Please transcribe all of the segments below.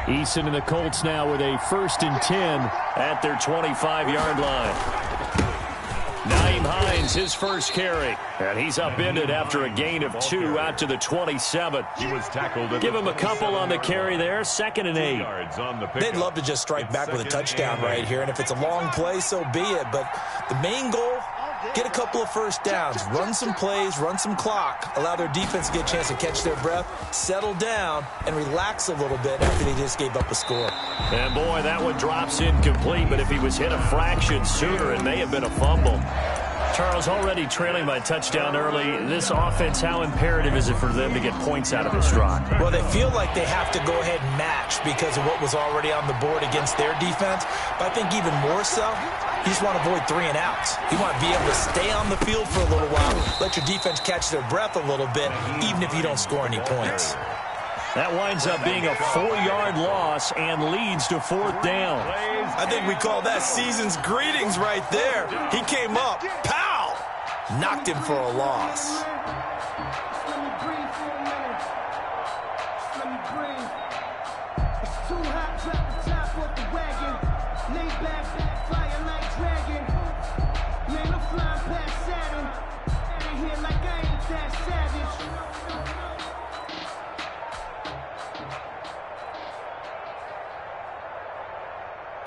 Eason and the Colts now with a 1st and 10 at their 25-yard line. Nyheim Hines, his first carry. And he's upended after a gain of 2 out to the 27. He was tackled. Give him a couple on the carry there. 2nd and 8. They'd love to just strike back with a touchdown right here. And if it's a long play, so be it. But the main goal, get a couple of first downs, run some plays, run some clock, allow their defense to get a chance to catch their breath, settle down, and relax a little bit after they just gave up a score. And, boy, that one drops incomplete, but if he was hit a fraction sooner, it may have been a fumble. Charles, already trailing by touchdown early. This offense, how imperative is it for them to get points out of this drive? Well, they feel like they have to go ahead and match because of what was already on the board against their defense. But I think even more so, you just want to avoid 3 and outs. You want to be able to stay on the field for a little while, let your defense catch their breath a little bit, even if you don't score any points. That winds up being a 4-yard loss and leads to 4th down. I think we call that season's greetings right there. He came up, pow! Knocked him for a loss.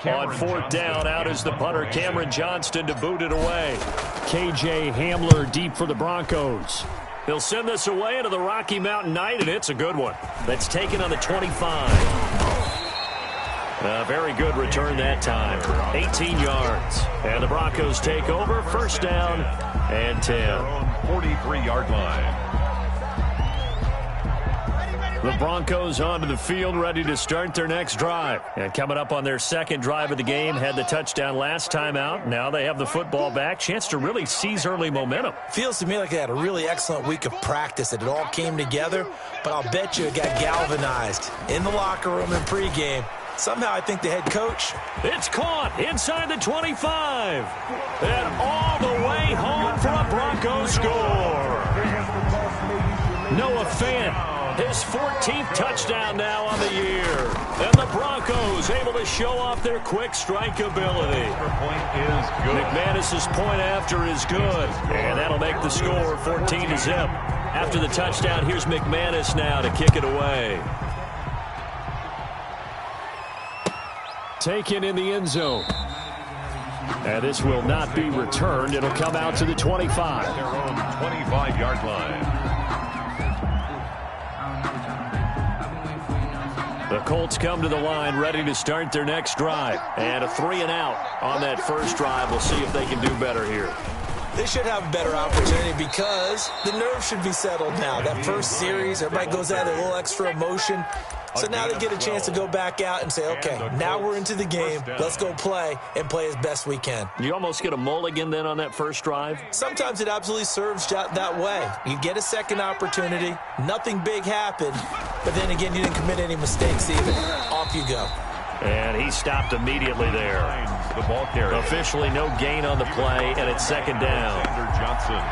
On 4th down, out is the punter, Cameron Johnston, to boot it away. K.J. Hamler deep for the Broncos. He'll send this away into the Rocky Mountain Night, and it's a good one. That's taken on the 25. A very good return that time. 18 yards. And the Broncos take over. 1st down and 10. 43-yard line. The Broncos onto the field, ready to start their next drive. And coming up on their 2nd drive of the game, had the touchdown last time out. Now they have the football back. Chance to really seize early momentum. Feels to me like they had a really excellent week of practice, that it all came together. But I'll bet you it got galvanized in the locker room in pregame. Somehow I think the head coach. It's caught inside the 25. And all the way home for a Broncos score. Noah Fant. His 14th touchdown now on the year. And the Broncos able to show off their quick strike ability. McManus's point after is good. And that'll make the score 14-0. After the touchdown, here's McManus now to kick it away. Taken in the end zone. And this will not be returned. It'll come out to the 25. Their own 25-yard line. The Colts come to the line ready to start their next drive. And a 3 and out on that first drive. We'll see if they can do better here. They should have a better opportunity because the nerves should be settled now. That first series, everybody goes out, a little extra emotion. So now they get a chance to go back out and say, okay, now we're into the game. Let's go play and play as best we can. You almost get a mulligan then on that first drive? Sometimes it absolutely serves that way. You get a second opportunity. Nothing big happened. But then again, you didn't commit any mistakes either. Off you go. And he stopped immediately there. The ball carrier. Officially no gain on the play, and it's 2nd down. Johnson.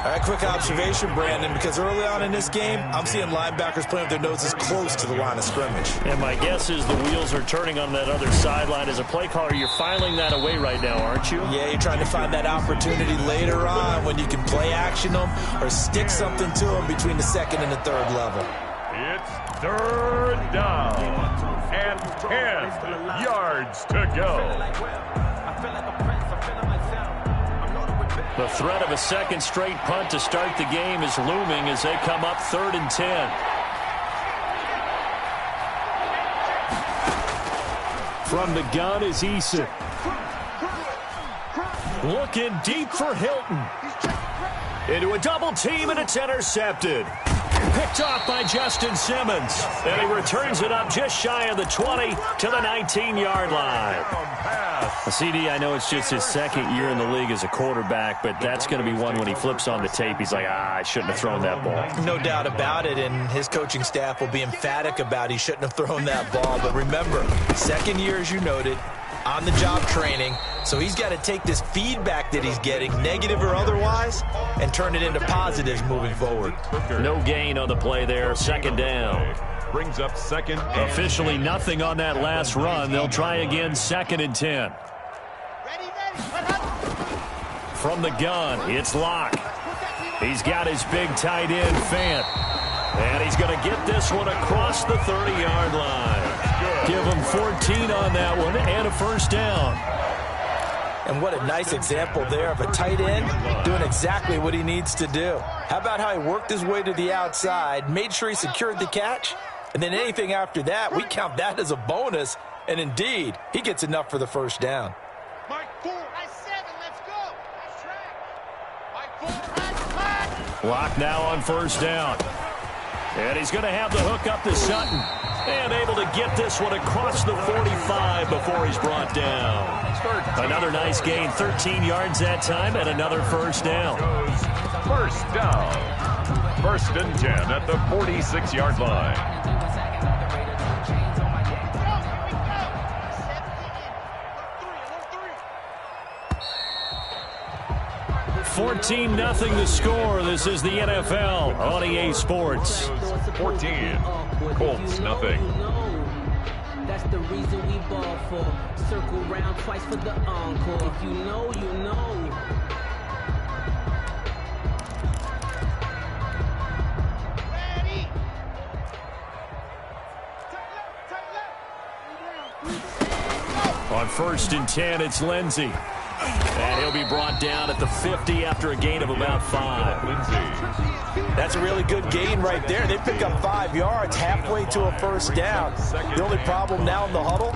All right, quick observation, Brandon, because early on in this game, I'm seeing linebackers playing with their noses close to the line of scrimmage. And my guess is the wheels are turning on that other sideline. As a play caller, you're filing that away right now, aren't you? Yeah, you're trying to find that opportunity later on when you can play action them or stick something to them between the 2nd and the 3rd level. It's 3rd down and 10 yards to go. The threat of a second straight punt to start the game is looming as they come up 3rd and 10. From the gun is Eason. Looking deep for Hilton. Into a double team, and it's intercepted. Picked off by Justin Simmons. And he returns it up just shy of the 20 to the 19-yard line. CD, I know it's just his 2nd year in the league as a quarterback, but that's going to be one when he flips on the tape. He's like, I shouldn't have thrown that ball. No doubt about it, and his coaching staff will be emphatic about he shouldn't have thrown that ball. But remember, 2nd year, as you noted, on-the-job training. So he's got to take this feedback that he's getting, negative or otherwise, and turn it into positives moving forward. No gain on the play there. 2nd down. brings up second. Officially nothing on that last run. They'll try again, 2nd and 10. From the gun, it's Locke. He's got his big tight end, Fant. And he's going to get this one across the 30-yard line. Give him 14 on that one and a first down. And what a nice example there of a tight end doing exactly what he needs to do. How about how he worked his way to the outside, made sure he secured the catch, and then anything after that, we count that as a bonus. And indeed, he gets enough for the first down. Locke now on first down. And he's going to have the hook up to Sutton. And able to get this one across the 45 before he's brought down. Another nice gain, 13 yards that time, and another first down. First down. 1st and 10 at the 46-yard line. 14-0 the score. This is the NFL on EA Sports. 14. Colts, nothing. That's the reason we ball for. Circle round twice for the encore. If you know, you know. On 1st and 10, it's Lindsey. And he'll be brought down at the 50 after a gain of about 5. That's a really good gain right there. They pick up 5 yards halfway to a first down. The only problem now in the huddle,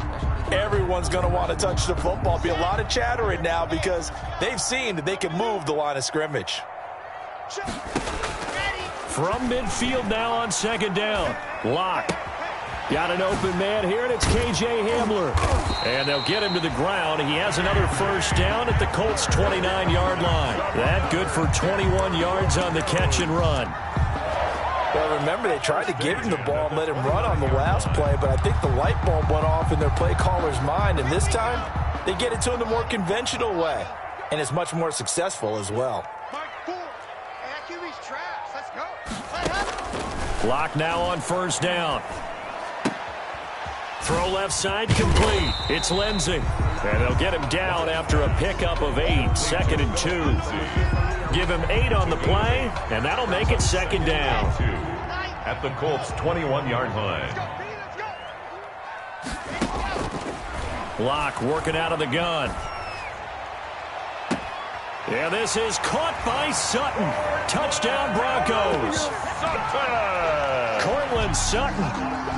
everyone's going to want to touch the football. Be a lot of chattering now because they've seen that they can move the line of scrimmage. From midfield now on 2nd down. Locke. Got an open man here, and it's K.J. Hamler. And they'll get him to the ground. He has another first down at the Colts' 29-yard line. That good for 21 yards on the catch and run. Well, remember, they tried to give him the ball and let him run on the last play, but I think the light bulb went off in their play caller's mind, and this time they get it to him the more conventional way, and it's much more successful as well. Locke now on first down. Throw left side, complete. It's Lindsey. And they'll get him down after a pickup of 8, 2nd and 2. Give him 8 on the play, and that'll make it 2nd down. At the Colts' 21-yard line. Locke working out of the gun. And this is caught by Sutton. Touchdown, Broncos. Cortland Sutton,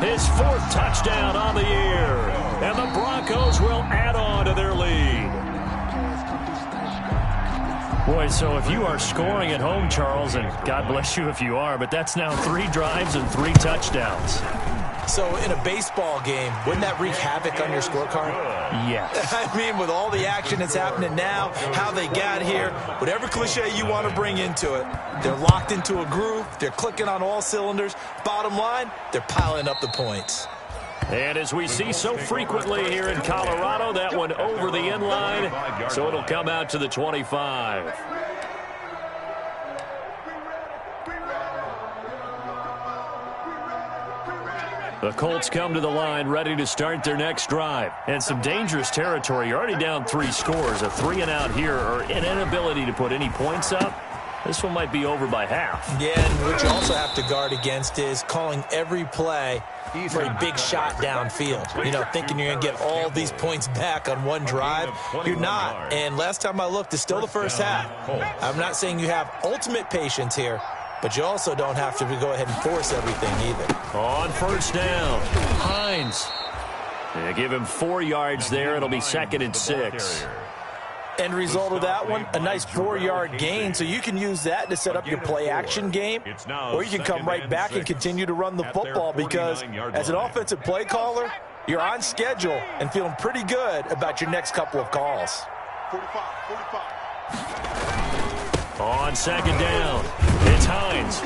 his 4th touchdown on the year. And the Broncos will add on to their lead. Boy, so if you are scoring at home, Charles, and God bless you if you are, but that's now 3 drives and 3 touchdowns. So in a baseball game, wouldn't that wreak havoc on your scorecard? Yes. I mean, with all the action that's happening now, how they got here, whatever cliche you want to bring into it, they're locked into a groove, they're clicking on all cylinders. Bottom line, they're piling up the points. And as we see so frequently here in Colorado, that one over the end line, so it'll come out to the 25. The Colts come to the line ready to start their next drive. And some dangerous territory. You're already down 3 scores. A 3-and-out here or an inability to put any points up. This one might be over by half. Yeah, and what you also have to guard against is calling every play for a big shot downfield. You know, thinking you're going to get all these points back on one drive. You're not. And last time I looked, it's still the first half. I'm not saying you have ultimate patience here, but you also don't have to go ahead and force everything either. On first down, Hines. They give him 4 yards there. It'll be 2nd and 6. End result of that one, a nice 4-yard gain, so you can use that to set up your play-action game, or you can come right back and continue to run the football because as an offensive play caller, you're on schedule and feeling pretty good about your next couple of calls. On 2nd down, It's Hines.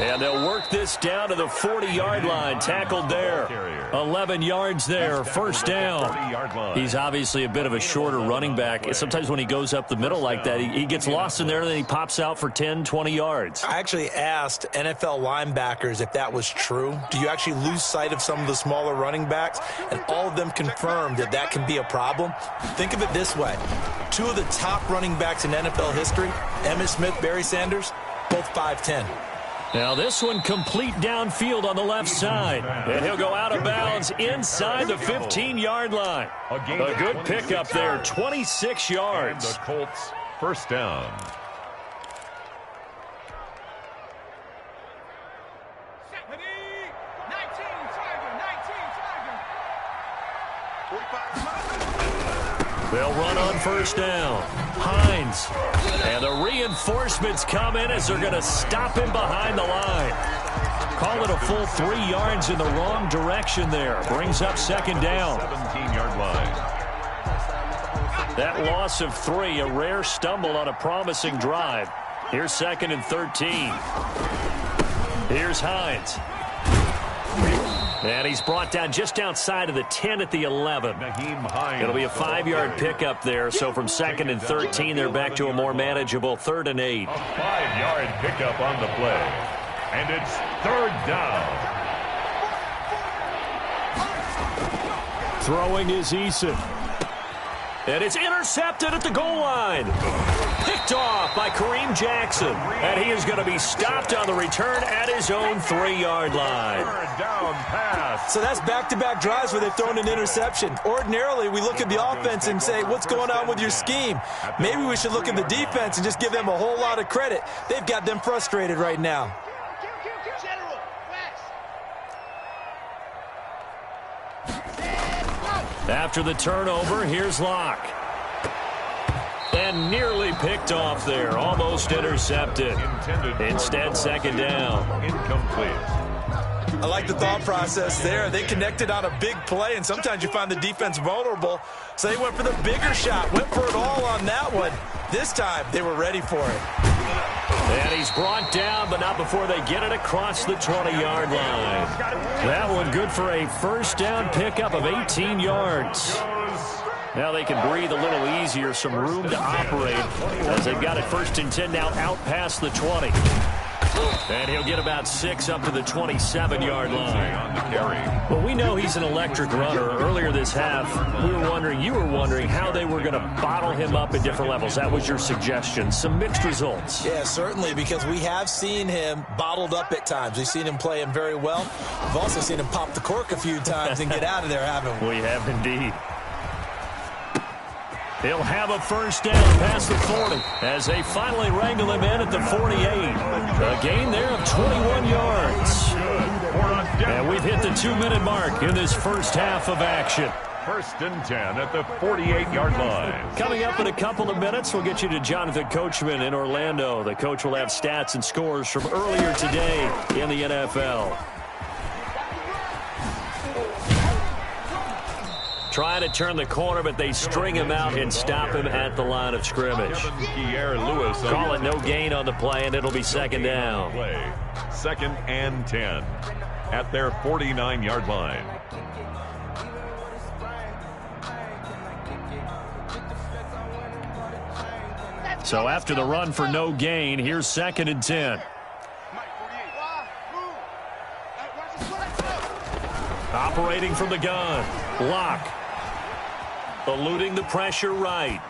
And they'll work this down to the 40-yard line. Tackled there. 11 yards there. First down. He's obviously a bit of a shorter running back. Sometimes when he goes up the middle like that, he gets lost in there, and then he pops out for 10, 20 yards. I actually asked NFL linebackers if that was true. Do you actually lose sight of some of the smaller running backs? And all of them confirmed that that can be a problem. Think of it this way. Two of the top running backs in NFL history, Emmitt Smith, Barry Sanders, both 5'10". Now this one complete downfield on the left side. And he'll go out of bounds inside the 15-yard line. A good pickup there, 26 yards. The Colts first down. They'll run on first down. Hines. And the reinforcements come in as they're going to stop him behind the line. Call it a full 3 yards in the wrong direction there. Brings up second down. 17-yard line. That loss of 3, a rare stumble on a promising drive. Here's 2nd and 13. Here's Hines. And he's brought down just outside of the 10 at the 11. It'll be a 5-yard pickup there. So from 2nd and 13, they're back to a more manageable 3rd and 8. A 5-yard pickup on the play. And it's 3rd down. Throwing is Eason. And it's intercepted at the goal line. Picked off by Kareem Jackson. And he is going to be stopped on the return at his own 3-yard line. Down pass. So that's back-to-back drives where they've thrown an interception. Ordinarily, we look at the offense and say, what's going on with your scheme? Maybe we should look at the defense and just give them a whole lot of credit. They've got them frustrated right now. After the turnover, here's Locke. And nearly picked off there. Almost intercepted. Instead, 2nd down. Incomplete. I like the thought process there. They connected on a big play, and sometimes you find the defense vulnerable. So they went for the bigger shot, went for it all on that one. This time, they were ready for it. And he's brought down, but not before they get it across the 20-yard line. That one good for a first down pickup of 18 yards. Now they can breathe a little easier, some room to operate as they've got it 1st and 10 now out past the 20. And he'll get about 6 up to the 27-yard line. Well, we know he's an electric runner. Earlier this half, you were wondering how they were going to bottle him up at different levels. That was your suggestion. Some mixed results. Yeah, certainly, because we have seen him bottled up at times. We've seen him play him very well. We've also seen him pop the cork a few times and get out of there, haven't we? We have indeed. He'll have a first down past the 40 as they finally wrangle him in at the 48. A gain there of 21 yards. And we've hit the 2-minute mark in this first half of action. 1st and 10 at the 48-yard line. Coming up in a couple of minutes, we'll get you to Jonathan Coachman in Orlando. The coach will have stats and scores from earlier today in the NFL. Trying to turn the corner, but they string him out and stop him at the line of scrimmage. Call it no gain on the play, and it'll be 2nd down. 2nd and 10 at their 49-yard line. So after the run for no gain, here's 2nd and 10. Operating from the gun. Locke. Eluding the pressure right.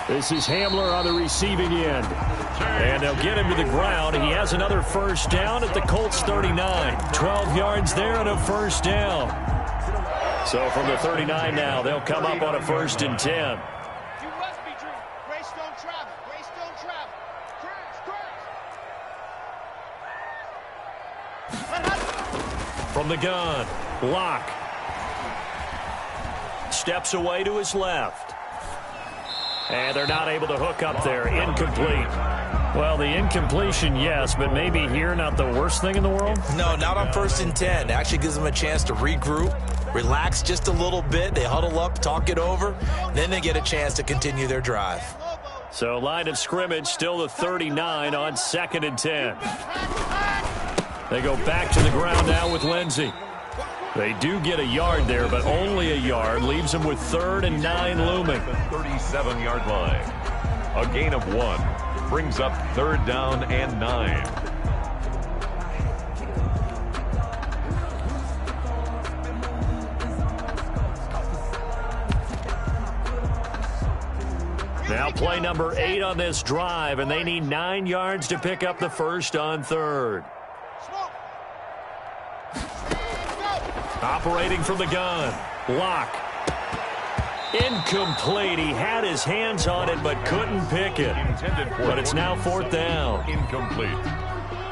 This is Hamler on the receiving end. And they'll get him to the ground. He has another first down at the Colts 39. 12 yards there and a first down. So from the 39 now, they'll come up on a 1st and 10. From the gun, Locke. Steps away to his left. And they're not able to hook up there. Incomplete. Well, the incompletion, yes, but maybe here not the worst thing in the world? No, not on 1st and 10. Actually gives them a chance to regroup, relax just a little bit. They huddle up, talk it over. Then they get a chance to continue their drive. So line of scrimmage still the 39 on 2nd and 10. They go back to the ground now with Lindsey. They do get a yard there, but only a yard. Leaves them with 3rd and 9 looming. 37-yard line. A gain of 1. Brings up 3rd down and 9. Now play number 8 on this drive, and they need 9 yards to pick up the first on 3rd. Operating from the gun. Lock. Incomplete. He had his hands on it but couldn't pick it. But it's now 4th down. Incomplete.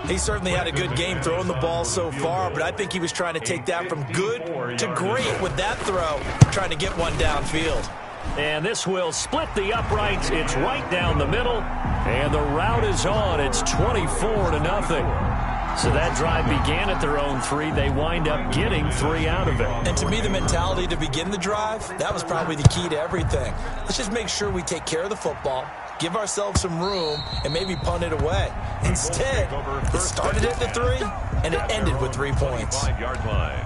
He certainly had a good game throwing the ball so far, but I think he was trying to take that from good to great with that throw, trying to get one downfield. And this will split the uprights. It's right down the middle. And the route is on. It's 24-0. So that drive began at their own 3. They wind up getting 3 out of it. And to me, the mentality to begin the drive, that was probably the key to everything. Let's just make sure we take care of the football, give ourselves some room, and maybe punt it away. Instead, it started at the 3, and it ended with 3 points. 5-yard line.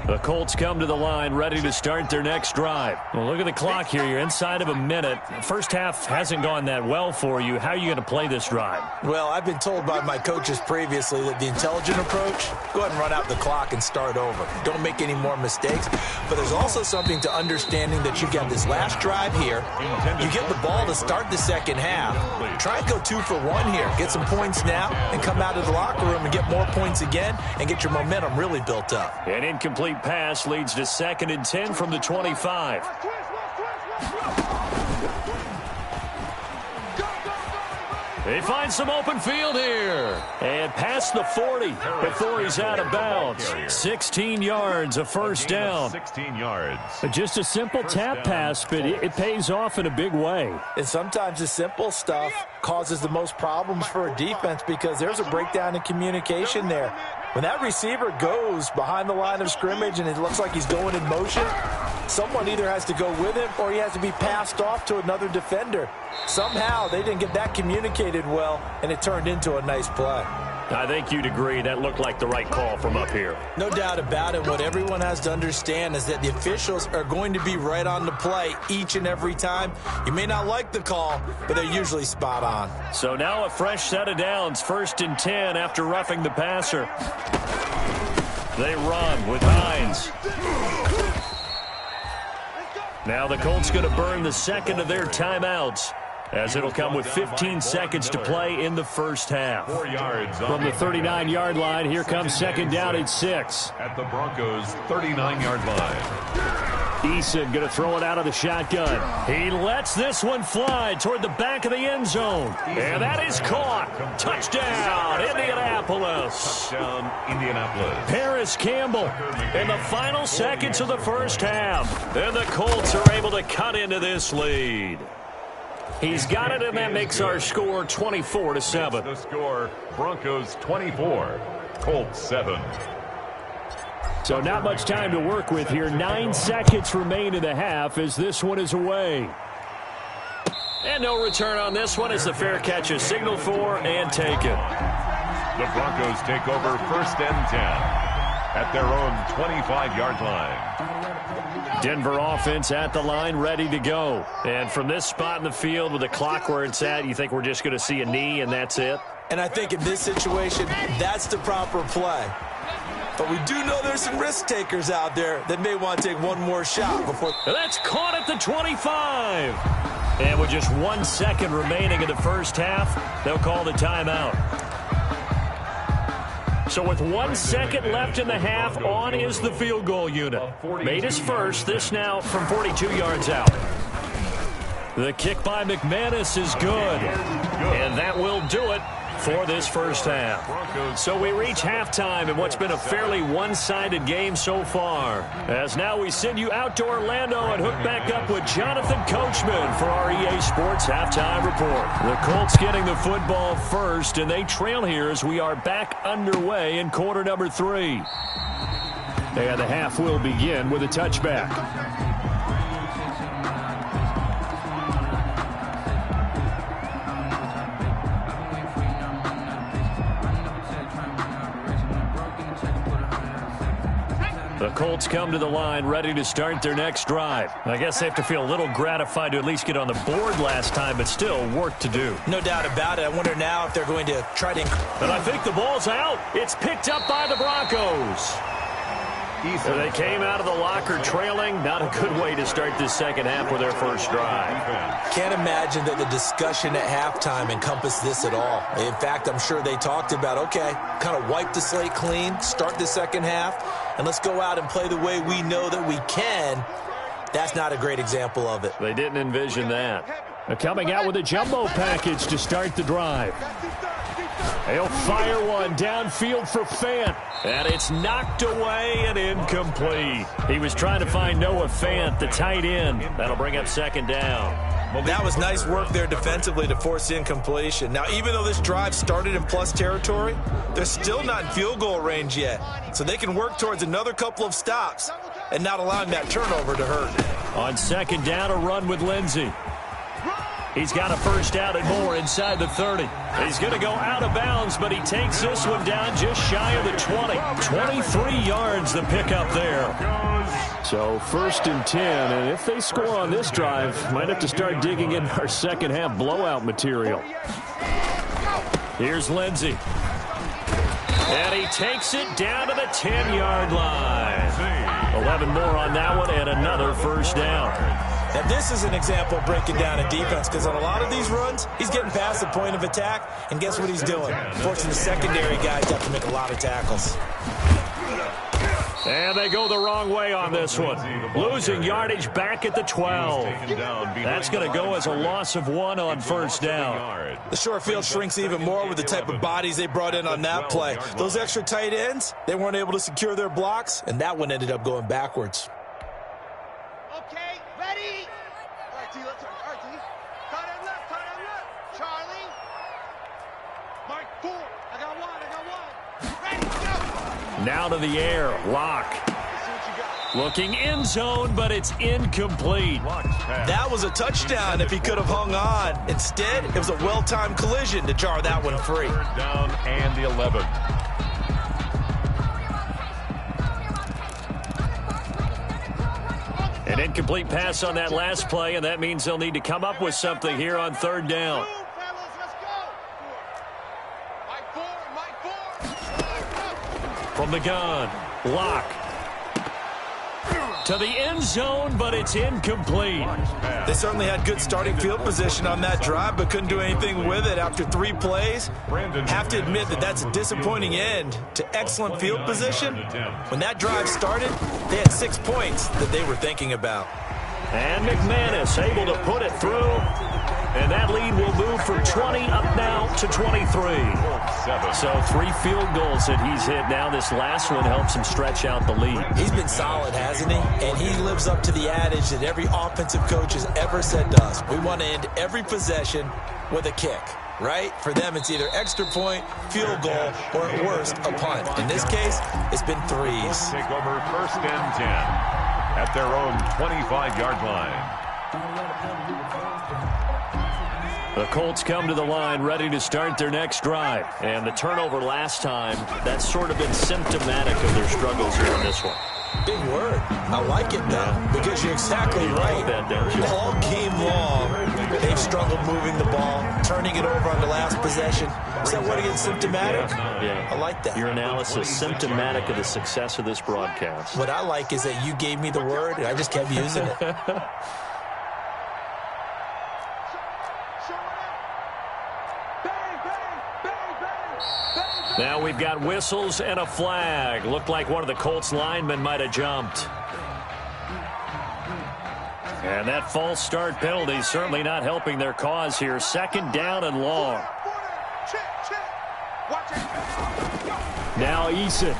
The Colts come to the line ready to start their next drive. Well, look at the clock here. You're inside of a minute. First half hasn't gone that well for you. How are you going to play this drive? Well, I've been told by my coaches previously that the intelligent approach, go ahead and run out the clock and start over. Don't make any more mistakes. But there's also something to understanding that you get this last drive here. You get the ball to start the second half. Try and go 2 for 1 here. Get some points now and come out of the locker room and get more points again and get your momentum really built up. An incomplete pass leads to 2nd and 10 from the 25. They find some open field here. And past the 40 before he's out of bounds. 16 yards, a first down. 16 yards. Just a simple tap pass, but it pays off in a big way. And sometimes the simple stuff causes the most problems for a defense because there's a breakdown in communication there. When that receiver goes behind the line of scrimmage and it looks like he's going in motion, someone either has to go with him or he has to be passed off to another defender. Somehow they didn't get that communicated well, and it turned into a nice play. I think you'd agree that looked like the right call from up here. No doubt about it. What everyone has to understand is that the officials are going to be right on the play each and every time. You may not like the call, but they're usually spot on. So now a fresh set of downs, 1st and 10 after roughing the passer. They run with Hines. Now the Colts going to burn the second of their timeouts, as it'll come with 15 seconds to play in the first half. 4 yards from the 39-yard line. Here comes 2nd down at 6. At the Broncos' 39-yard line. Eason going to throw it out of the shotgun. He lets this one fly toward the back of the end zone. And that is caught. Touchdown, Indianapolis. Touchdown, Indianapolis. Paris Campbell in the final seconds of the first half. And the Colts are able to cut into this lead. He's got it, and that makes our score 24-7. The score, Broncos 24, Colts 7. So not much time to work with here. 9 seconds remain in the half as this one is away. And no return on this one as the fair catch is signaled for and taken. The Broncos take over 1st and 10 at their own 25-yard line. Denver offense at the line, ready to go. And from this spot in the field with the clock where it's at, you think we're just going to see a knee and that's it? And I think in this situation, that's the proper play. But we do know there's some risk takers out there that may want to take one more shot before. That's caught at the 25. And with just 1 second remaining in the first half, they'll call the timeout. So with 1 second left in the half, on is the field goal unit. Made his first, this now from 42 yards out. The kick by McManus is good. And that will do it for this first half. So we reach halftime in what's been a fairly one-sided game so far. As now we send you out to Orlando and hook back up with Jonathan Coachman for our EA Sports Halftime Report. The Colts getting the football first, and they trail here as we are back underway in quarter number 3. And the half will begin with a touchback. The Colts come to the line ready to start their next drive. I guess they have to feel a little gratified to at least get on the board last time, but still work to do. No doubt about it. I wonder now if they're going to try to... And I think the ball's out. It's picked up by the Broncos. So they came out of the locker trailing. Not a good way to start this second half with their first drive. Can't imagine that the discussion at halftime encompassed this at all. In fact, I'm sure they talked about, okay, kind of wipe the slate clean, start the second half, and let's go out and play the way we know that we can. That's not a great example of it. They didn't envision that. They're coming out with a jumbo package to start the drive. He'll fire one downfield for Fant. And it's knocked away and incomplete. He was trying to find Noah Fant, the tight end. That'll bring up second down. Well, that was nice work there defensively to force incompletion. Now, even though this drive started in plus territory, they're still not in field goal range yet. So they can work towards another couple of stops and not allowing that turnover to hurt. On second down, a run with Lindsey. He's got a first down and more inside the 30. He's going to go out of bounds, but he takes this one down just shy of the 20. 23 yards the pickup there. So 1st and 10, and if they score on this drive, might have to start digging in our second half blowout material. Here's Lindsey. And he takes it down to the 10-yard line. 11 more on that one and another first down. Now, this is an example of breaking down a defense because on a lot of these runs, he's getting past the point of attack, and guess what he's doing? Forcing the secondary guys have to make a lot of tackles. And they go the wrong way on this one. Losing yardage back at the 12. That's going to go as a loss of 1 on first down. The short field shrinks even more with the type of bodies they brought in on that play. Those extra tight ends, they weren't able to secure their blocks, and that one ended up going backwards. Okay, ready? All right, T, let's start. All right, T. Tight end left. Charlie. Mark 4. I got one. Ready, go. Now to the air. Lock. Looking end zone, but it's incomplete. That was a touchdown if he could have hung on. Instead, it was a well-timed collision to jar that one free. Third down and 11. An incomplete pass on that last play, and that means they'll need to come up with something here on third down. From the gun, Lock. To the end zone, but it's incomplete. They certainly had good starting field position on that drive, but couldn't do anything with it after 3 plays. Have to admit that that's a disappointing end to excellent field position. When that drive started, they had 6 points that they were thinking about. And McManus able to put it through. And that lead will move from 20 up now to 23. So 3 field goals that he's hit now. This last one helps him stretch out the lead. He's been solid, hasn't he? And he lives up to the adage that every offensive coach has ever said to us. We want to end every possession with a kick, right? For them, it's either extra point, field goal, or at worst, a punt. In this case, it's been 3s. Take over 1st and 10 at their own 25-yard line. The Colts come to the line ready to start their next drive. And the turnover last time, that's sort of been symptomatic of their struggles here in this one. Big word. I like it, though, because you're exactly right. That, don't you? All game long, they've struggled moving the ball, turning it over on the last possession. Is that what against symptomatic? Yeah. I like that. Your analysis, symptomatic of the success of this broadcast. What I like is that you gave me the word, and I just kept using it. Now we've got whistles and a flag. Looked like one of the Colts linemen might have jumped. And that false start penalty certainly not helping their cause here. 2nd down and long. Now Eason.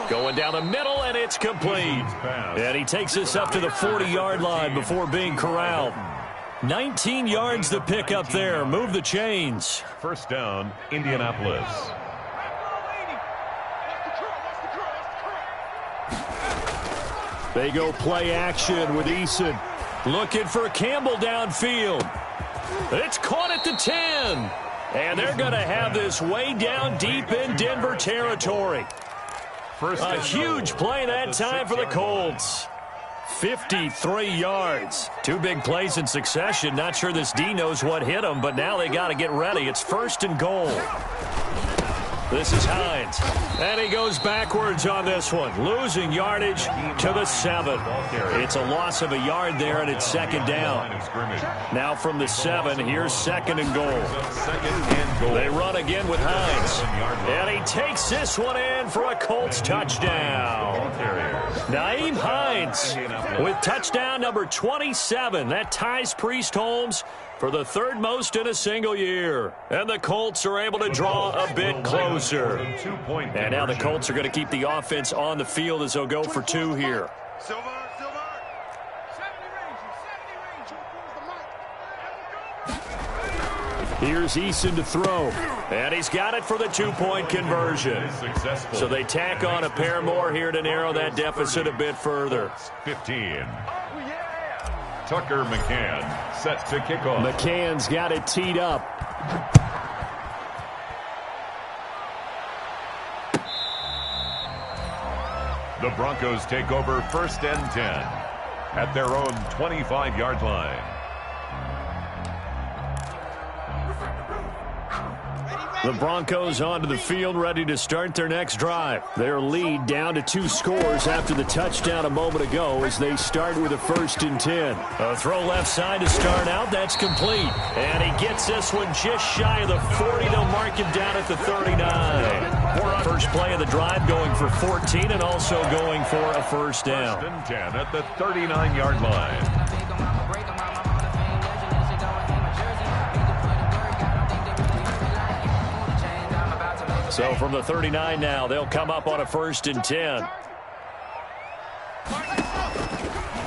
Going down the middle, and it's complete. And he takes us up to the 40-yard line before being corralled. 19 yards to pick up there. Move the chains. 1st down, Indianapolis. They go play action with Eason. Looking for Campbell downfield. It's caught at the 10. And they're going to have this way down deep in Denver territory. A huge play that time for the Colts. 53 yards. Two big plays in succession. Not sure this D knows what hit him, but now they got to get ready. It's 1st and goal. This is Hines. And he goes backwards on this one. Losing yardage to the 7. It's a loss of a yard there, and it's 2nd down. Now from the 7, here's 2nd and goal. They run again with Hines. And he takes this one in for a Colts touchdown. Nyheim Hines with touchdown number 27. That ties Priest Holmes for the 3rd most in a single year. And the Colts are able to draw a bit closer. And now the Colts are going to keep the offense on the field as they'll go for 2 here. Here's Eason to throw. And he's got it for the 2-point conversion. So they tack on a pair more here to narrow that deficit a bit further. 15. Tucker McCann set to kick off. McCann's got it teed up. The Broncos take over 1st and 10 at their own 25-yard line. The Broncos onto the field, ready to start their next drive. Their lead down to 2 scores after the touchdown a moment ago as they start with a 1st and 10. A throw left side to start out. That's complete. And he gets this one just shy of the 40. They'll mark him down at the 39. First play of the drive going for 14 and also going for a 1st down. 1st and 10 at the 39-yard line. So from the 39 now, they'll come up on a 1st and 10.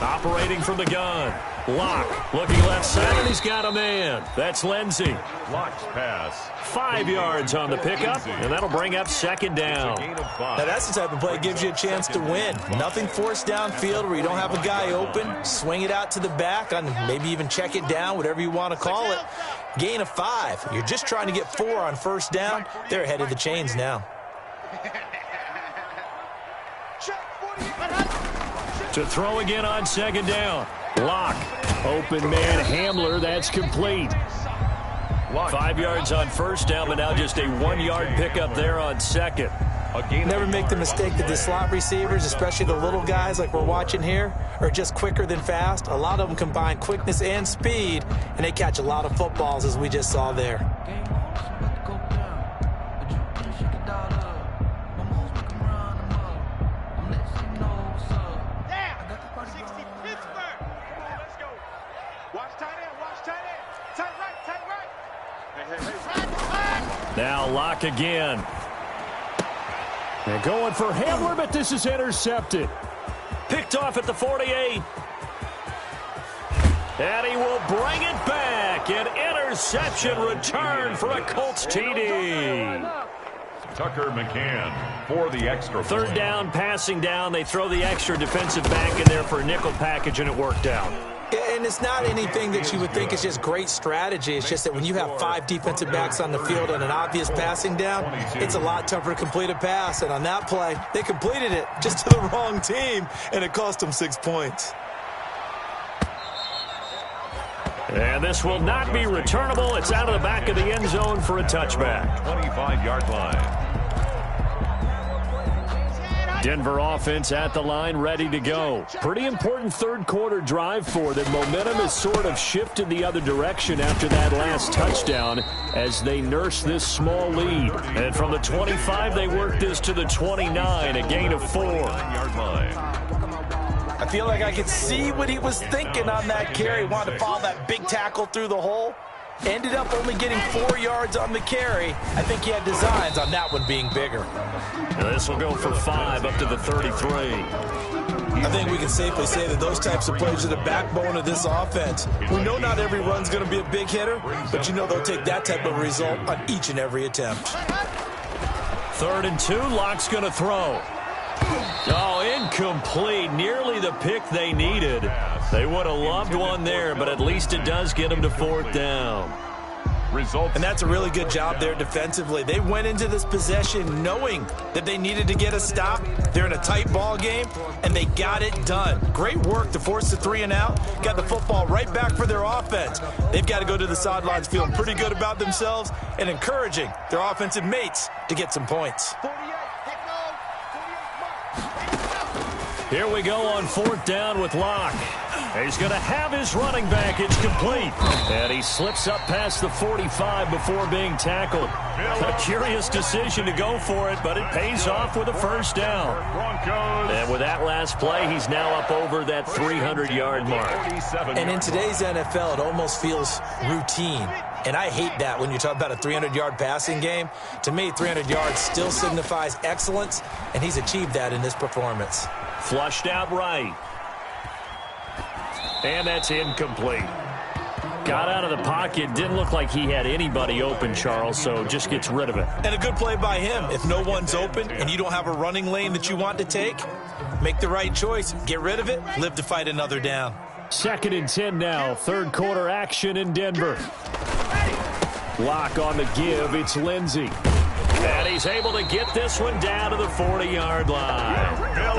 Operating from the gun. Locke looking left side, and he's got a man. That's Lindsey. Locke's pass. 5 yards on the pickup, and that'll bring up 2nd down. Now that's the type of play that gives you a chance to win. Nothing forced downfield where you don't have a guy open. Swing it out to the back, and maybe even check it down, whatever you want to call it. Gain of 5. You're just trying to get 4 on 1st down. They're ahead of the chains now. To throw again on 2nd down. Locke. Open man Hamler. That's complete. 5 yards on 1st down, but now just a 1-yard pickup there on 2nd. Never make the mistake that the slot receivers, especially the little guys like we're watching here, are just quicker than fast. A lot of them combine quickness and speed, and they catch a lot of footballs, as we just saw there. Now Locke again. And going for Hamler, but this is intercepted. Picked off at the 48. And he will bring it back. An interception return for a Colts TD. Tucker McCann for the extra point. 3rd down, passing down. They throw the extra defensive back in there for a nickel package, and it worked out. And it's not anything that you would think is just great strategy. It's just that when you have 5 defensive backs on the field on an obvious passing down, it's a lot tougher to complete a pass. And on that play, they completed it just to the wrong team, and it cost them 6 points. And this will not be returnable. It's out of the back of the end zone for a touchback. 25-yard line. Denver offense at the line, ready to go. Pretty important 3rd quarter drive for them. Momentum has sort of shifted the other direction after that last touchdown as they nurse this small lead. And from the 25, they work this to the 29, a gain of 4. I feel like I could see what he was thinking on that carry. Wanted to follow that big tackle through the hole. Ended up only getting 4 yards on the carry. I think he had designs on that one being bigger. And this will go for 5 up to the 33. I think we can safely say that those types of plays are the backbone of this offense. We know not every run's going to be a big hitter, but you know they'll take that type of result on each and every attempt. 3rd and 2, Locke's going to throw. Oh, incomplete. Nearly the pick they needed. They would have loved one there, but at least it does get them to 4th down. Results. And that's a really good job there defensively. They went into this possession knowing that they needed to get a stop. They're in a tight ball game, and they got it done. Great work to force the 3 and out. Got the football right back for their offense. They've got to go to the sidelines feeling pretty good about themselves and encouraging their offensive mates to get some points. Here we go on 4th down with Locke. He's going to have his running back. It's complete. And he slips up past the 45 before being tackled. A curious decision to go for it, but it pays off with a first down. And with that last play, he's now up over that 300-yard mark. And in today's NFL, it almost feels routine. And I hate that when you talk about a 300-yard passing game. To me, 300 yards still signifies excellence, and he's achieved that in this performance. Flushed out right. And that's incomplete. Got out of the pocket. Didn't look like he had anybody open, Charles, so just gets rid of it. And a good play by him. If no one's open and you don't have a running lane that you want to take, make the right choice. Get rid of it. Live to fight another down. 2nd and 10 now. 3rd quarter action in Denver. Locke on the give. It's Lindsey. And he's able to get this one down to the 40-yard line.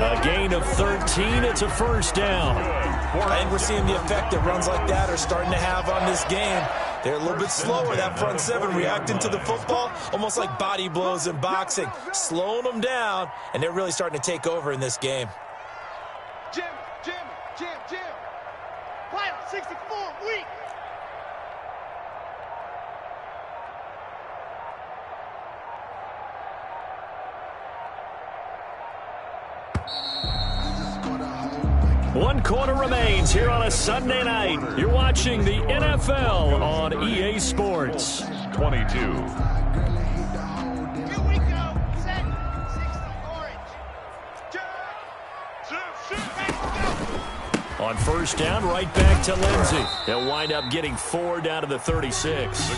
A gain of 13. It's a first down. I think we're seeing the effect that runs like that are starting to have on this game. They're a little bit slower, that front 7, reacting to the football, almost like body blows in boxing, slowing them down, and they're really starting to take over in this game. Jim. Final 64, weak. One quarter remains here on a Sunday night. You're watching the NFL on EA Sports. 22. Here we go. Set. 60 orange. On first down, right back to Lindsey. They'll wind up getting 4 down to the 36.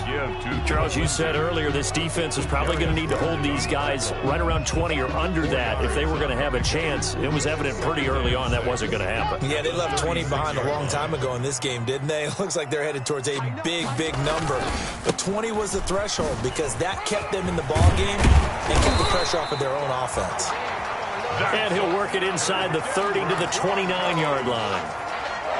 Charles, you said earlier this defense is probably going to need to hold these guys right around 20 or under that if they were going to have a chance. It was evident pretty early on that wasn't going to happen. Yeah, they left 20 behind a long time ago in this game, didn't they? It looks like they're headed towards a big, big number. But 20 was the threshold because that kept them in the ball game and kept the pressure off of their own offense. And he'll work it inside the 30 to the 29-yard line.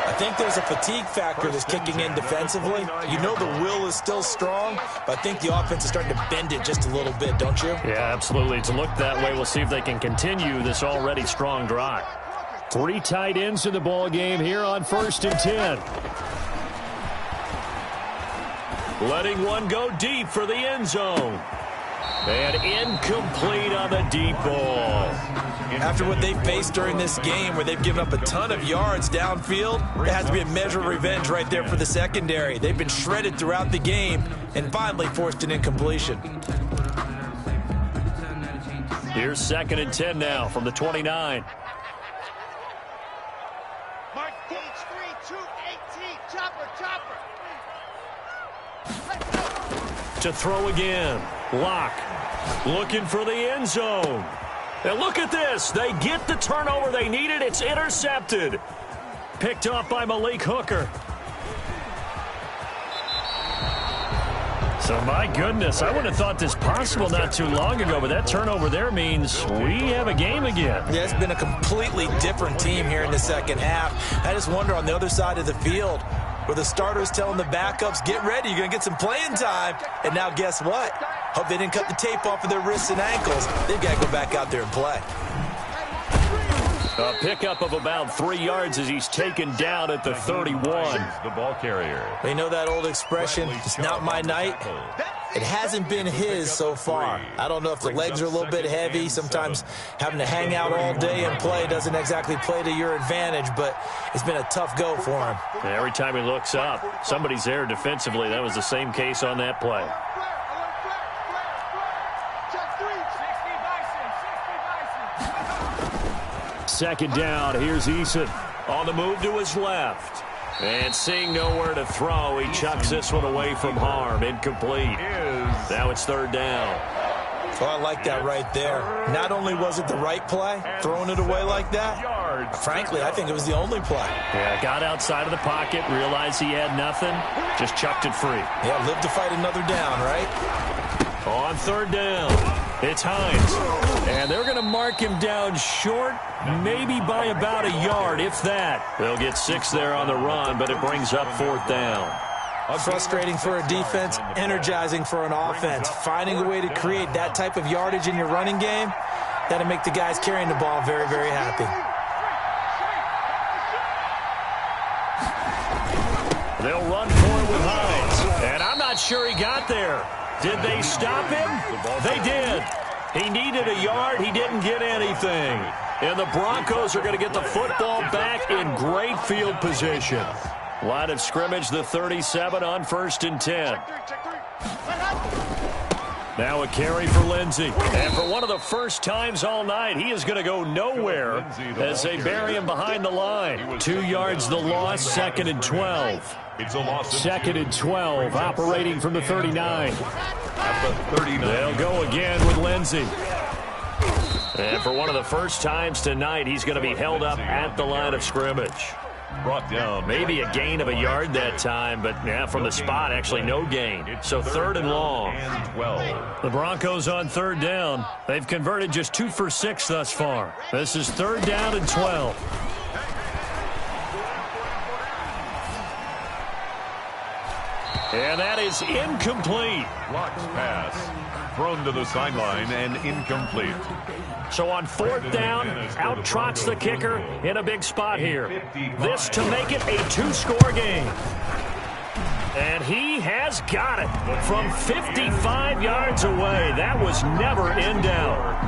I think there's a fatigue factor that's kicking in defensively. You know the will is still strong, but I think the offense is starting to bend it just a little bit, don't you? Yeah, absolutely. It's looked that way. We'll see if they can continue this already strong drive. 3 tight ends in the ball game here on 1st and 10. Letting one go deep for the end zone. And incomplete on the deep ball. After what they've faced during this game where they've given up a ton of yards downfield, there has to be a measure of revenge right there for the secondary. They've been shredded throughout the game and finally forced an incompletion. Here's 2nd and 10 now from the 29. Mark Gage 3, 2, 18. Chopper. To throw again. Locke looking for the end zone. And look at this. They get the turnover they needed. It's intercepted. Picked off by Malik Hooker. So, my goodness, I would have thought this possible not too long ago, but that turnover there means we have a game again. Yeah, it's been a completely different team here in the second half. I just wonder on the other side of the field where the starters telling the backups, get ready, you're going to get some playing time. And now guess what? Hope they didn't cut the tape off of their wrists and ankles. They've got to go back out there and play. A pickup of about 3 yards as he's taken down at the 31. The ball carrier. You know that old expression, it's not my night? It hasn't been his so far. I don't know if the legs are a little bit heavy. Sometimes having to hang out all day and play doesn't exactly play to your advantage, but it's been a tough go for him. Every time he looks up, somebody's there defensively. That was the same case on that play. Second down, here's Eason on the move to his left. And seeing nowhere to throw, he chucks this one away from harm. Incomplete. Now it's 3rd down. Oh, I like that right there. Not only was it the right play, throwing it away like that, yards. Frankly, I think it was the only play. Yeah, got outside of the pocket, realized he had nothing, just chucked it free. Yeah, live to fight another down, right? On third down, it's Hines. And they're going to mark him down short, maybe by about a yard, if that. They'll get 6 there on the run, but it brings up fourth down. Frustrating for a defense, energizing for an offense. Finding a way to create that type of yardage in your running game, that'll make the guys carrying the ball very, very happy. They'll run for it with Hines. And I'm not sure he got there. Did they stop him? They did. He needed a yard. He didn't get anything. And the Broncos are going to get the football back in great field position. Line of scrimmage, the 37 on 1st and 10. Now a carry for Lindsey. And for one of the first times all night, he is going to go nowhere as they bury him behind the line. 2 yards the loss, 2nd and 12. It's a loss. 2nd and 12, operating from the 39. At the 39. They'll go again with Lindsey. And for one of the first times tonight, he's going to be held up at the line of scrimmage. Brought down. Maybe a gain of a yard that time, but yeah, from the spot, actually no gain. So 3rd and long. And 12. The Broncos on 3rd down. They've converted just 2 for 6 thus far. This is 3rd down and 12. And that is incomplete. Blocked pass. Thrown to the sideline and incomplete. So on 4th down, out trots the kicker in a big spot here. This to make it a 2-score game. And he has got it from 55 yards away. That was never in doubt.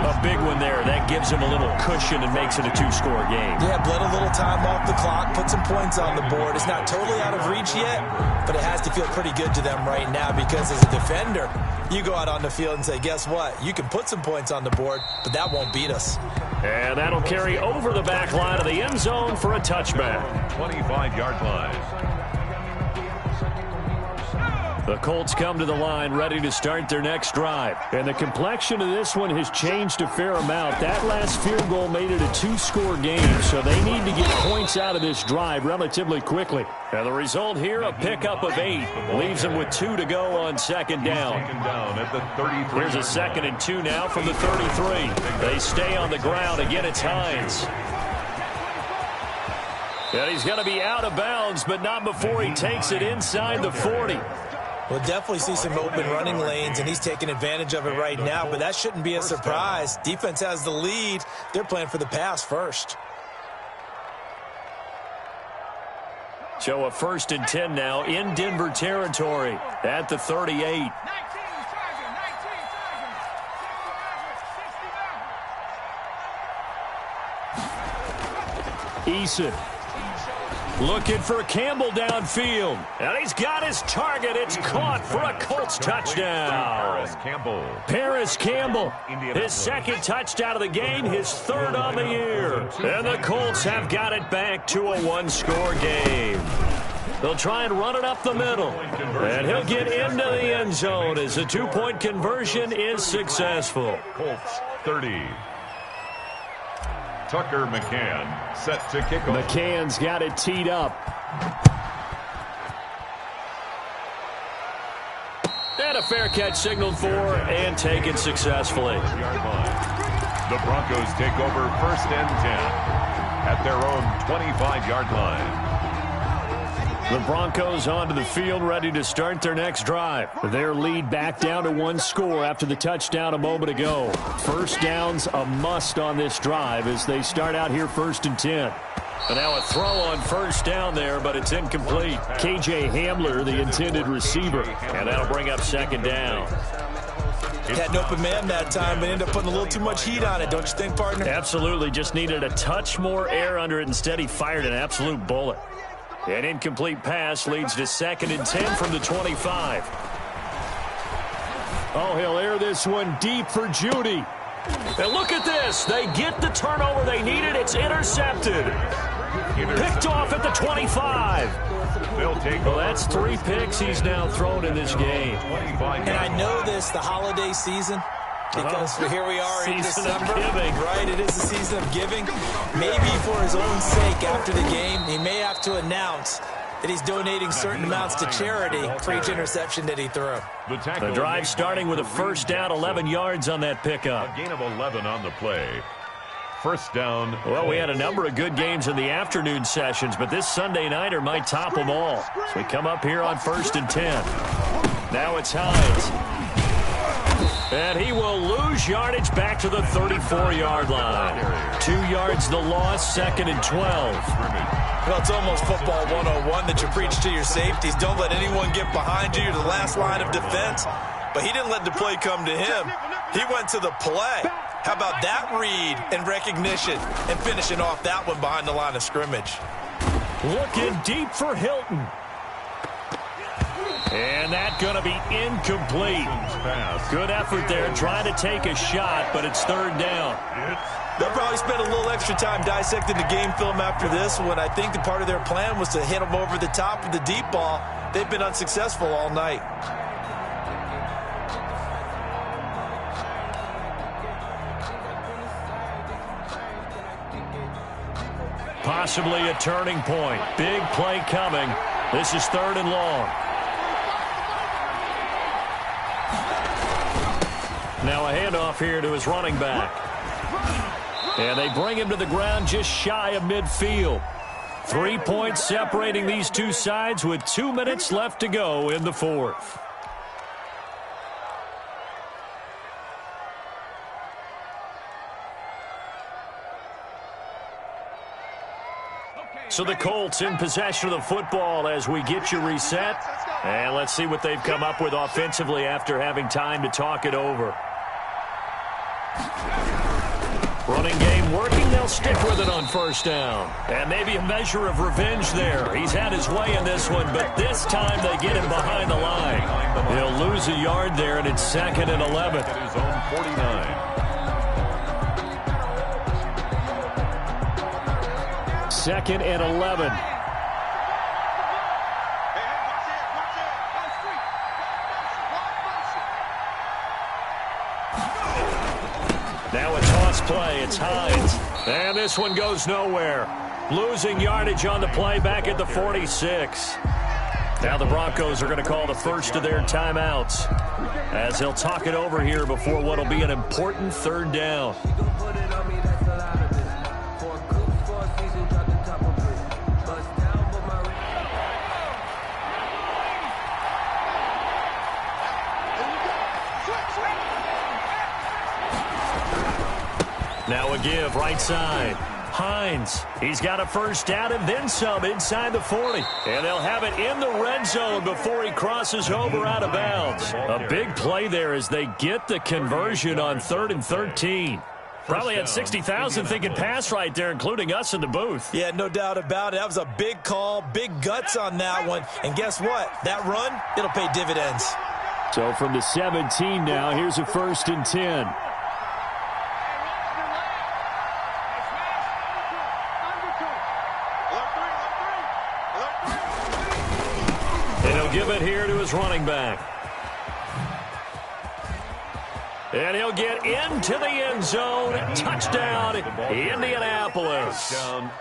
A big one there. That gives him a little cushion and makes it a 2-score game. Yeah, bled a little time off the clock, put some points on the board. It's not totally out of reach yet, but it has to feel pretty good to them right now because as a defender, you go out on the field and say, guess what? You can put some points on the board, but that won't beat us. And that'll carry over the back line of the end zone for a touchback. 25-yard line. The Colts come to the line ready to start their next drive. And the complexion of this one has changed a fair amount. That last field goal made it a 2-score game, so they need to get points out of this drive relatively quickly. And the result here, a pickup of 8. Leaves them with 2 to go on 2nd down. Second down at the 33. Here's a 2nd and 2 now from the 33. They stay on the ground. Again, it's Hines. And he's going to be out of bounds, but not before he takes it inside the 40. We'll definitely see some open running lanes, and he's taking advantage of it right now, but that shouldn't be a surprise. Defense has the lead. They're playing for the pass first. So a 1st and 10 now in Denver territory at the 38. Eason. Looking for Campbell downfield. And he's got his target. It's caught for a Colts touchdown. Paris Campbell. His 2nd touchdown of the game, his 3rd on the year. And the Colts have got it back to a 1-score game. They'll try and run it up the middle. And he'll get into the end zone as the 2-point conversion is successful. Colts 30. Tucker McCann set to kick off. McCann's got it teed up. And a fair catch signaled for and taken successfully. The Broncos take over 1st and 10 at their own 25-yard line. The Broncos onto the field ready to start their next drive. Their lead back down to 1 score after the touchdown a moment ago. 1st down's a must on this drive as they start out here 1st and 10. And now a throw on 1st down there, but it's incomplete. K.J. Hamler, the intended receiver. And that'll bring up 2nd down. Had an open man that time, but ended up putting a little too much heat on it, don't you think, partner? Absolutely. Just needed a touch more air under it. Instead, he fired an absolute bullet. An incomplete pass leads to 2nd and 10 from the 25. Oh, he'll air this one deep for Judy. And look at this. They get the turnover they needed. It's intercepted. Picked off at the 25. Well, that's 3 picks he's now thrown in this game. And I know this, the holiday season, Because here we are in December, giving. right? It is the season of giving. Maybe for his own sake after the game, he may have to announce that he's donating certain amounts to charity for each interception that he threw. The drive starting with a first down, 11 yards on that pickup. A gain of 11 on the play. First down. Well, we had a number of good games in the afternoon sessions, but this Sunday nighter might top them all. So we come up here on 1st and 10. Now it's Hines. And he will lose yardage back to the 34-yard line. 2 yards the loss, 2nd and 12. Well, it's almost football 101 that you preach to your safeties. Don't let anyone get behind you. You're the last line of defense. But he didn't let the play come to him. He went to the play. How about that read and recognition and finishing off that one behind the line of scrimmage? Looking deep for Hilton. And that's going to be incomplete. Good effort there trying to take a shot, but it's 3rd down. They'll probably spend a little extra time dissecting the game film after this one. I think the part of their plan was to hit them over the top of the deep ball. They've been unsuccessful all night. Possibly a turning point. Big play coming. This is 3rd and long. Now a handoff here to his running back. And they bring him to the ground just shy of midfield. 3 points separating these two sides with 2 minutes left to go in the 4th. So the Colts in possession of the football as we get you reset. And let's see what they've come up with offensively after having time to talk it over. Running game working. They'll stick with it on 1st down. And maybe a measure of revenge there. He's had his way in this one, but this time they get him behind the line. He'll lose a yard there, and it's 2nd and 11. At his own 49. 2nd and 11. Now a toss play. It's Hines. And this one goes nowhere. Losing yardage on the play back at the 46. Now the Broncos are going to call the first of their timeouts as they'll talk it over here before what will be an important 3rd down. Now a give right side. Hines, he's got a first down and then some inside the 40. And they'll have it in the red zone before he crosses over out of bounds. A big play there as they get the conversion on 3rd and 13. Probably had 60,000 thinking pass right there, including us in the booth. Yeah, no doubt about it. That was a big call, big guts on that one. And guess what? That run, it'll pay dividends. So from the 17 now, here's a 1st and 10. Give it here to his running back. And he'll get into the end zone. Touchdown, Indianapolis.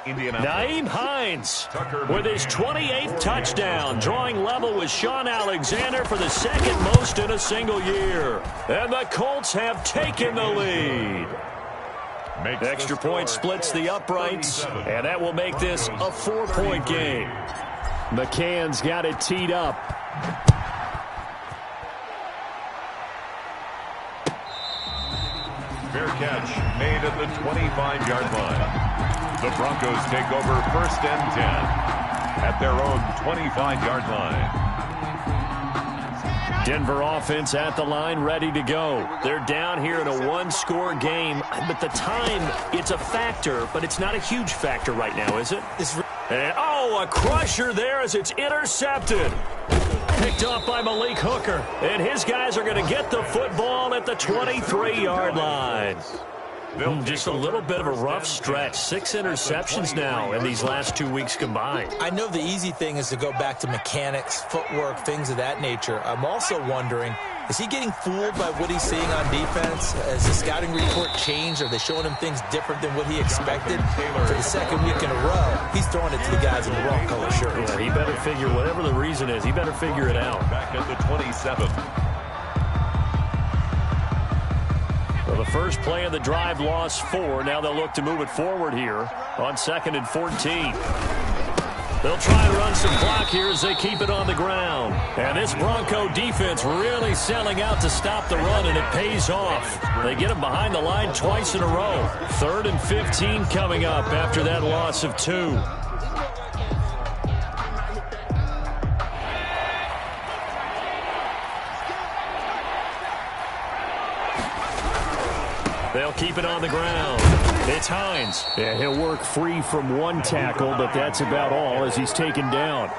Nyheim Hines with his 28th touchdown, drawing level with Sean Alexander for the 2nd most in a single year. And the Colts have taken the lead. Extra point splits the uprights, and that will make this a 4-point game. McCann's got it teed up. Fair catch made at the 25-yard line. The Broncos take over 1st and 10 at their own 25-yard line. Denver offense at the line, ready to go. They're down here in a 1-score game, but the time, it's a factor, but it's not a huge factor right now, is it? And, a crusher there as it's intercepted. Picked off by Malik Hooker. And his guys are going to get the football at the 23-yard line. Just a little bit of a rough stretch. 6 interceptions now in these last 2 weeks combined. I know the easy thing is to go back to mechanics, footwork, things of that nature. I'm also wondering, is he getting fooled by what he's seeing on defense? Has the scouting report changed? Are they showing him things different than what he expected? For the second week in a row, he's throwing it to the guys in the wrong color shirt. Yeah, he better figure, whatever the reason is, he better figure it out. Back at the 27th. Well, the first play of the drive lost 4. Now they'll look to move it forward here on 2nd and 14. They'll try and run some clock here as they keep it on the ground. And this Bronco defense really selling out to stop the run, and it pays off. They get him behind the line twice in a row. 3rd and 15 coming up after that loss of 2. They'll keep it on the ground. It's Hines. Yeah, he'll work free from one tackle, but that's about all as he's taken down.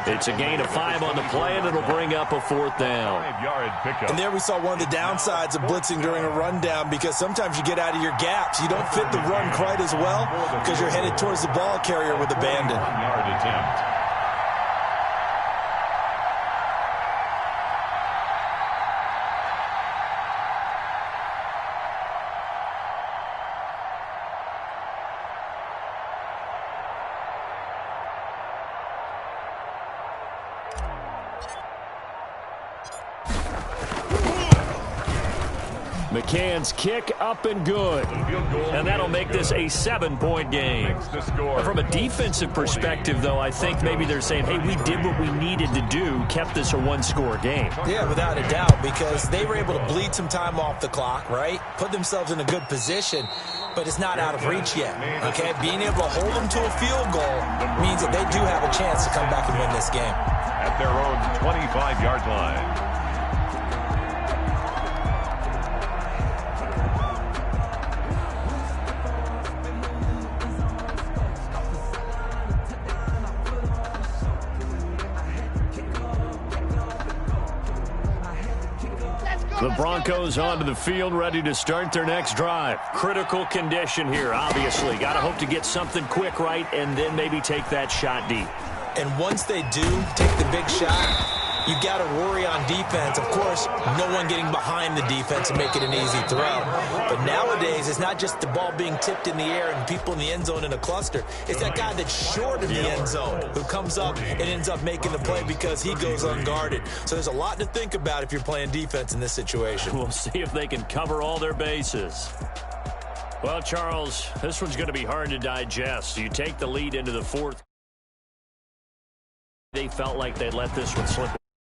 It's a gain of 5 on the play, and it'll bring up a 4th down. 5-yard pickup. And there we saw one of the downsides of blitzing during a rundown, because sometimes you get out of your gaps. You don't fit the run quite as well because you're headed towards the ball carrier with abandon. 1-yard attempt. McCann's kick up and good. And that'll make this a 7-point game. From a defensive perspective, though, I think maybe they're saying, hey, we did what we needed to do, kept this a 1-score game. Yeah, without a doubt, because they were able to bleed some time off the clock, right? Put themselves in a good position, but it's not out of reach yet, okay? Being able to hold them to a field goal means that they do have a chance to come back and win this game. At their own 25-yard line. The Broncos onto the field, ready to start their next drive. Critical condition here, obviously. Got to hope to get something quick right and then maybe take that shot deep. And once they do take the big shot, you got to worry on defense. Of course, no one getting behind the defense and make it an easy throw. But nowadays, it's not just the ball being tipped in the air and people in the end zone in a cluster. It's that guy that's short of the end zone who comes up and ends up making the play because he goes unguarded. So there's a lot to think about if you're playing defense in this situation. We'll see if they can cover all their bases. Well, Charles, this one's going to be hard to digest. You take the lead into the 4th. They felt like they'd let this one slip.